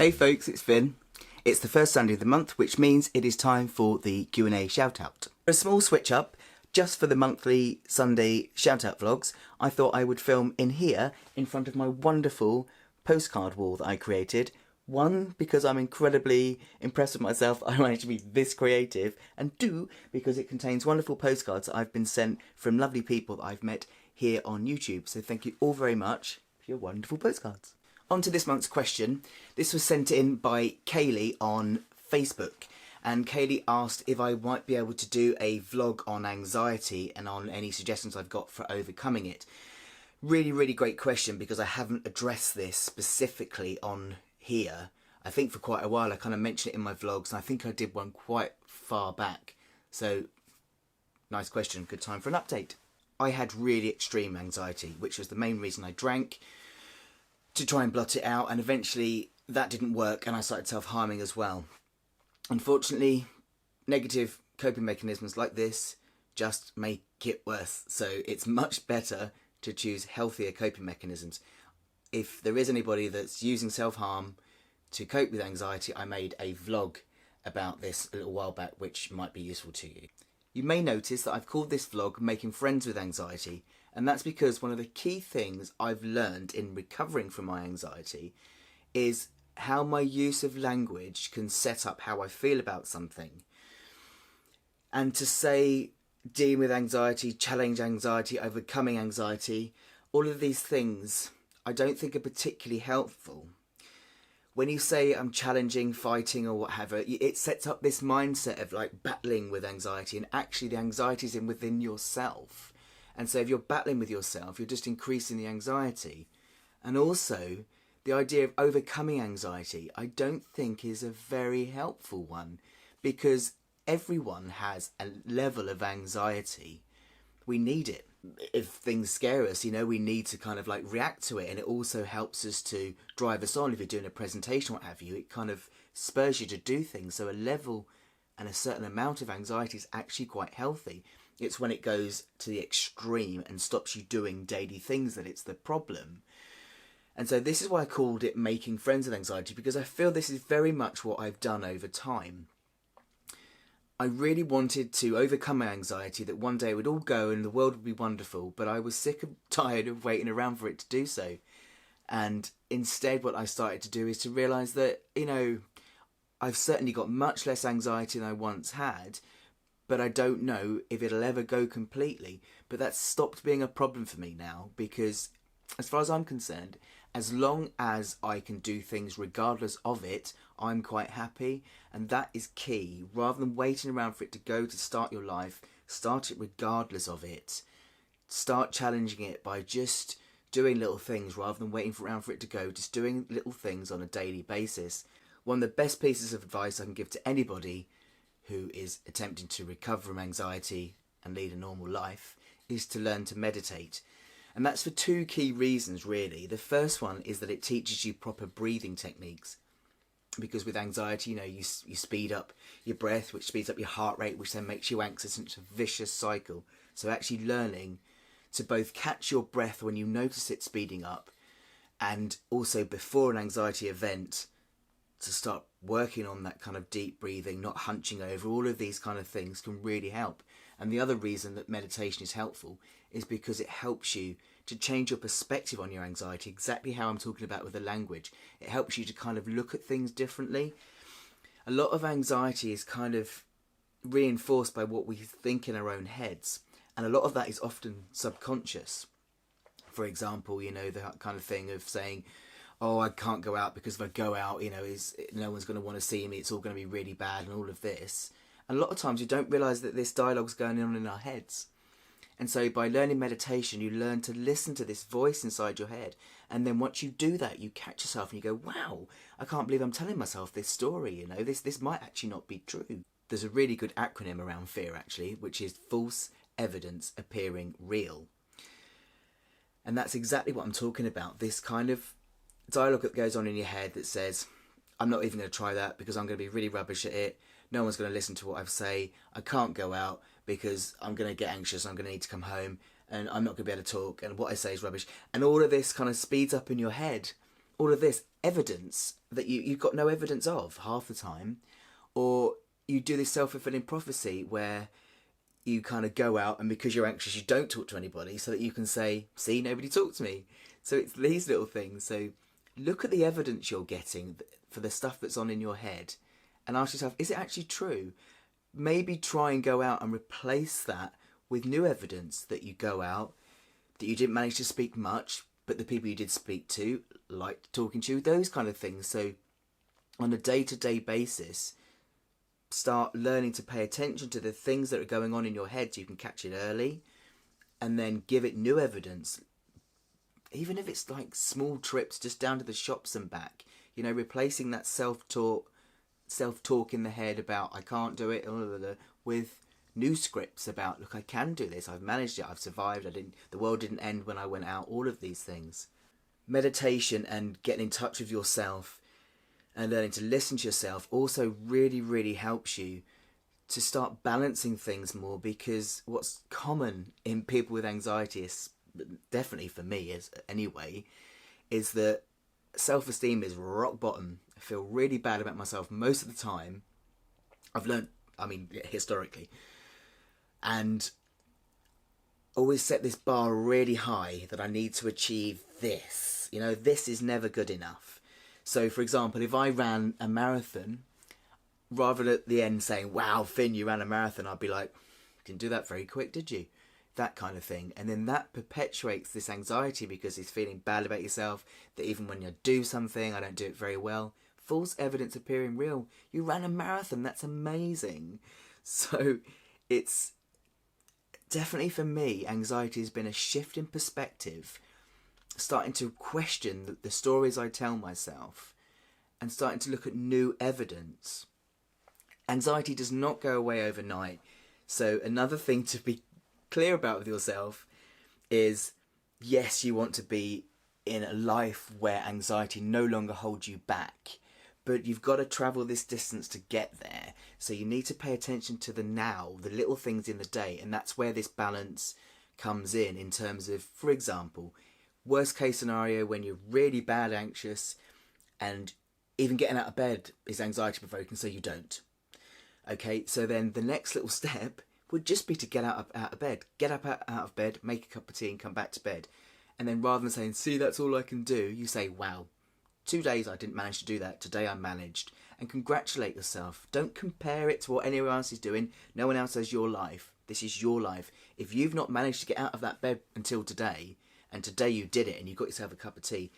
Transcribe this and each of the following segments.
Hey folks, it's Finn. It's the first Sunday of the month, which means it is time for the Q&A shoutout. For a small switch up, just for the monthly Sunday shoutout vlogs, I thought I would film in here in front of my wonderful postcard wall that I created. One, because I'm incredibly impressed with myself, I managed to be this creative, and two, because it contains wonderful postcards that I've been sent from lovely people that I've met here on YouTube. So thank you all very much for your wonderful postcards. On to this month's question. This was sent in by Kaylee on Facebook, and Kaylee asked if I might be able to do a vlog on anxiety and on any suggestions I've got for overcoming it. Really great question, because I haven't addressed this specifically on here. I think for quite a while. I kind of mentioned it in my vlogs, and I think I did one quite far back. So, nice question, good time for an update. I had really extreme anxiety, which was the main reason I drank, to try and blot it out, and eventually that didn't work and I started self-harming as well. Unfortunately, negative coping mechanisms like this just make it worse, so it's much better to choose healthier coping mechanisms. If there is anybody that's using self-harm to cope with anxiety, I made a vlog about this a little while back which might be useful to you. You may notice that I've called this vlog Making Friends with Anxiety, and that's because one of the key things I've learned in recovering from my anxiety is how my use of language can set up how I feel about something. And to say dealing with anxiety, challenge anxiety, overcoming anxiety, all of these things I don't think are particularly helpful. When you say I'm challenging, fighting or whatever, it sets up this mindset of like battling with anxiety, and actually the anxiety is within yourself. And so if you're battling with yourself, you're just increasing the anxiety. And also, the idea of overcoming anxiety, I don't think is a very helpful one, because everyone has a level of anxiety. We need it. If things scare us, you know, we need to kind of like react to it, and it also helps us to drive us on. If you're doing a presentation or what have you, it kind of spurs you to do things. So a level and a certain amount of anxiety is actually quite healthy. It's when it goes to the extreme and stops you doing daily things that it's the problem. And so this is why I called it Making Friends with Anxiety, because I feel this is very much what I've done over time. I really wanted to overcome my anxiety, that one day it would all go and the world would be wonderful, but I was sick and tired of waiting around for it to do so. And instead what I started to do is to realise that, you know, I've certainly got much less anxiety than I once had, but I don't know if it'll ever go completely. But that's stopped being a problem for me now, because as far as I'm concerned, as long as I can do things regardless of it, I'm quite happy. And that is key. Rather than waiting around for it to go to start your life, start it regardless of it. Start challenging it by just doing little things rather than waiting around for it to go, just doing little things on a daily basis. One of the best pieces of advice I can give to anybody who is attempting to recover from anxiety and lead a normal life is to learn to meditate. And that's for two key reasons, really. The first one is that it teaches you proper breathing techniques. Because with anxiety, you know, you speed up your breath, which speeds up your heart rate, which then makes you anxious, and it's a vicious cycle. So actually learning to both catch your breath when you notice it speeding up, and also before an anxiety event, to start working on that kind of deep breathing, not hunching over, all of these kind of things can really help. And the other reason that meditation is helpful is because it helps you to change your perspective on your anxiety, exactly how I'm talking about with the language. It helps you to kind of look at things differently. A lot of anxiety is kind of reinforced by what we think in our own heads, and a lot of that is often subconscious. For example, you know, the kind of thing of saying, oh, I can't go out because if I go out, you know, no one's going to want to see me, it's all going to be really bad and all of this. And a lot of times you don't realise that this dialogue's going on in our heads. And so by learning meditation, you learn to listen to this voice inside your head. And then once you do that, you catch yourself and you go, wow, I can't believe I'm telling myself this story, you know, this might actually not be true. There's a really good acronym around fear, actually, which is false evidence appearing real. And that's exactly what I'm talking about, this kind of dialogue that goes on in your head that says, I'm not even going to try that because I'm going to be really rubbish at it. No one's going to listen to what I say. I can't go out because I'm going to get anxious. I'm going to need to come home and I'm not going to be able to talk. And what I say is rubbish. And all of this kind of speeds up in your head. all of this evidence that you've got no evidence of half the time, or you do this self-fulfilling prophecy where you kind of go out and because you're anxious you don't talk to anybody so that you can say, see, nobody talked to me. So it's these little things. So look at the evidence you're getting for the stuff that's on in your head and ask yourself, is it actually true? Maybe try and go out and replace that with new evidence that you go out, that you didn't manage to speak much, but the people you did speak to liked talking to you, those kind of things. So on a day-to-day basis, start learning to pay attention to the things that are going on in your head so you can catch it early, and then give it new evidence, even if it's like small trips just down to the shops and back, you know, replacing that self-talk in the head about I can't do it with new scripts about, look, I can do this, I've managed it, I've survived, the world didn't end when I went out, all of these things. Meditation and getting in touch with yourself and learning to listen to yourself also really, really helps you to start balancing things more, because what's common in people with anxiety, is definitely for me anyway, is that self-esteem is rock bottom. I feel really bad about myself most of the time. I've learned, historically, and always set this bar really high that I need to achieve this. You know, this is never good enough. So, for example, if I ran a marathon, rather than at the end saying, wow, Finn, you ran a marathon, I'd be like, didn't do that very quick, did you? That kind of thing. And then that perpetuates this anxiety because he's feeling bad about yourself, that even when you do something, I don't do it very well. False evidence appearing real. You ran a marathon, that's amazing. So it's definitely, for me, anxiety has been a shift in perspective, starting to question the stories I tell myself and starting to look at new evidence. Anxiety does not go away overnight. So another thing to be clear about with yourself is, yes, you want to be in a life where anxiety no longer holds you back, but you've got to travel this distance to get there. So you need to pay attention to the now, the little things in the day, and that's where this balance comes in terms of, for example, worst case scenario, when you're really bad anxious and even getting out of bed is anxiety provoking, so you don't. Okay, so then the next little step would just be to get out of bed. Get up out of bed, make a cup of tea and come back to bed. And then rather than saying, see, that's all I can do, you say, wow, 2 days I didn't manage to do that, today I managed. And congratulate yourself. Don't compare it to what anyone else is doing. No one else has your life. This is your life. If you've not managed to get out of that bed until today, and today you did it and you got yourself a cup of tea,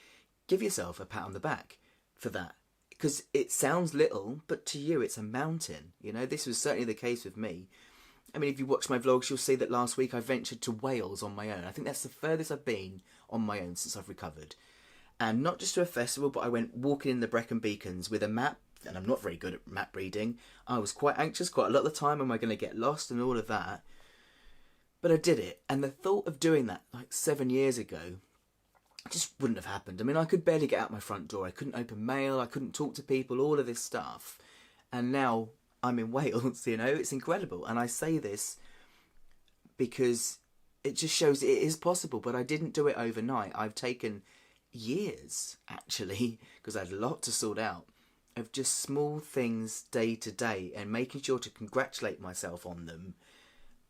give yourself a pat on the back for that. Because it sounds little, but to you it's a mountain. You know, this was certainly the case with me. I mean, if you watch my vlogs, you'll see that last week I ventured to Wales on my own. I think that's the furthest I've been on my own since I've recovered. And not just to a festival, but I went walking in the Brecon Beacons with a map, and I'm not very good at map reading. I was quite anxious quite a lot of the time, am I going to get lost and all of that? But I did it, and the thought of doing that like 7 years ago just wouldn't have happened. I mean, I could barely get out my front door. I couldn't open mail. I couldn't talk to people, all of this stuff. And now I'm in Wales, you know, it's incredible. And I say this because it just shows it is possible, but I didn't do it overnight. I've taken years, actually, because I had a lot to sort out, of just small things day to day and making sure to congratulate myself on them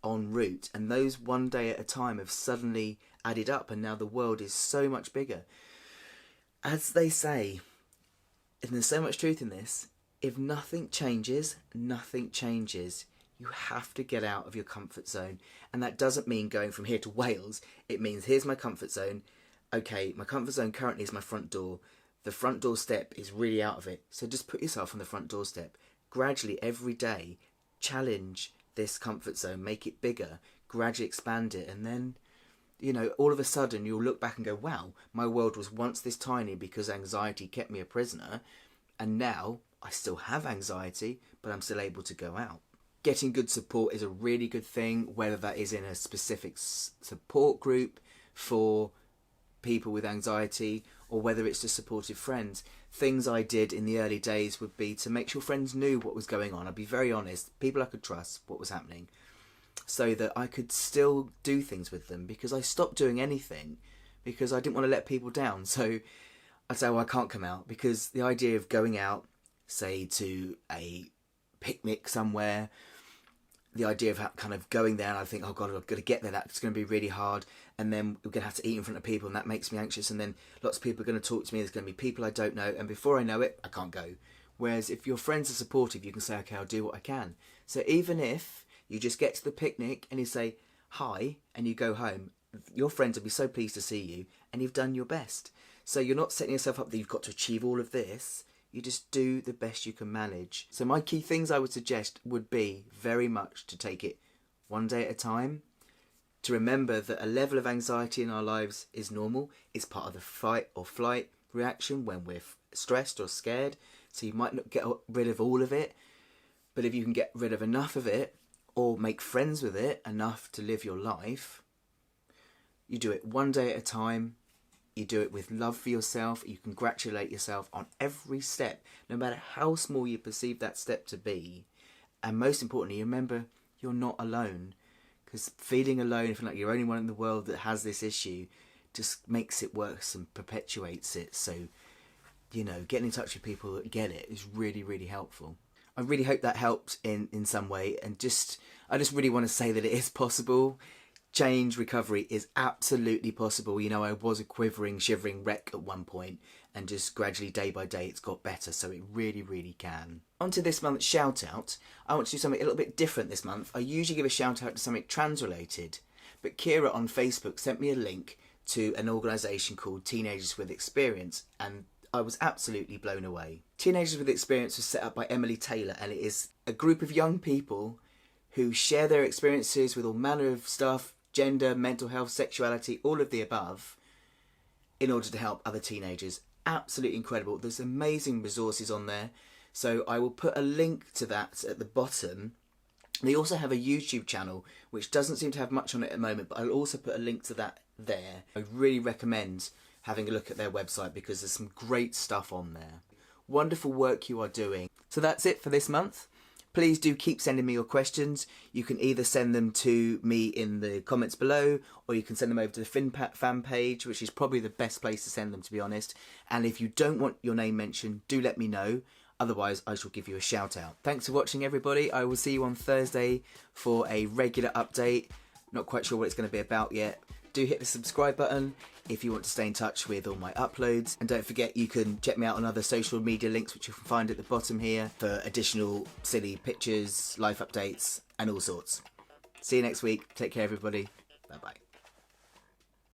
en route, and those one day at a time have suddenly added up, and now the world is so much bigger. As they say, and there's so much truth in this, if nothing changes, nothing changes. You have to get out of your comfort zone, and that doesn't mean going from here to Wales. It means, here's my comfort zone. Okay, my comfort zone currently is my front door. The front door step is really out of it, so just put yourself on the front doorstep. Gradually, every day, challenge this comfort zone, make it bigger, gradually expand it, and then, you know, all of a sudden you'll look back and go, wow, my world was once this tiny because anxiety kept me a prisoner, and now I still have anxiety, but I'm still able to go out. Getting good support is a really good thing, whether that is in a specific support group for people with anxiety, or whether it's just supportive friends. Things I did in the early days would be to make sure friends knew what was going on. I'd be very honest, people I could trust what was happening, so that I could still do things with them, because I stopped doing anything because I didn't want to let people down. So I'd say, well, I can't come out, because the idea of going out, say to a picnic somewhere, the idea of kind of going there and I think, oh God, I've got to get there, that's going to be really hard, and then we're going to have to eat in front of people and that makes me anxious, and then lots of people are going to talk to me, there's going to be people I don't know, and before I know it, I can't go. Whereas if your friends are supportive, you can say, okay, I'll do what I can. So even if you just get to the picnic and you say hi and you go home, your friends will be so pleased to see you and you've done your best. So you're not setting yourself up that you've got to achieve all of this. You just do the best you can manage. So my key things I would suggest would be very much to take it one day at a time, to remember that a level of anxiety in our lives is normal. It's part of the fight or flight reaction when we're stressed or scared. So you might not get rid of all of it, but if you can get rid of enough of it or make friends with it enough to live your life, you do it one day at a time. You do it with love for yourself. You congratulate yourself on every step, no matter how small you perceive that step to be. And most importantly, remember, you're not alone. Because feeling alone, feeling like you're the only one in the world that has this issue, just makes it worse and perpetuates it. So, you know, getting in touch with people that get it is really, really helpful. I really hope that helped in some way. And I just really want to say that it is possible. Change, recovery is absolutely possible. You know, I was a quivering, shivering wreck at one point, and just gradually, day by day, it's got better. So it really, really can. On to this month's shout out. I want to do something a little bit different this month. I usually give a shout out to something trans related, but Kira on Facebook sent me a link to an organisation called Teenagers with Experience, and I was absolutely blown away. Teenagers with Experience was set up by Emily Taylor, and it is a group of young people who share their experiences with all manner of stuff, gender, mental health, sexuality, all of the above, in order to help other teenagers. Absolutely incredible. There's amazing resources on there. So I will put a link to that at the bottom. They also have a YouTube channel, which doesn't seem to have much on it at the moment, but I'll also put a link to that there. I really recommend having a look at their website because there's some great stuff on there. Wonderful work you are doing. So that's it for this month. Please do keep sending me your questions. You can either send them to me in the comments below, or you can send them over to the fan page, which is probably the best place to send them, to be honest. And if you don't want your name mentioned, do let me know. Otherwise, I shall give you a shout out. Thanks for watching, everybody. I will see you on Thursday for a regular update. Not quite sure what it's going to be about yet. Do hit the subscribe button if you want to stay in touch with all my uploads. And don't forget, you can check me out on other social media links, which you can find at the bottom here, for additional silly pictures, life updates, and all sorts. See you next week. Take care, everybody. Bye-bye.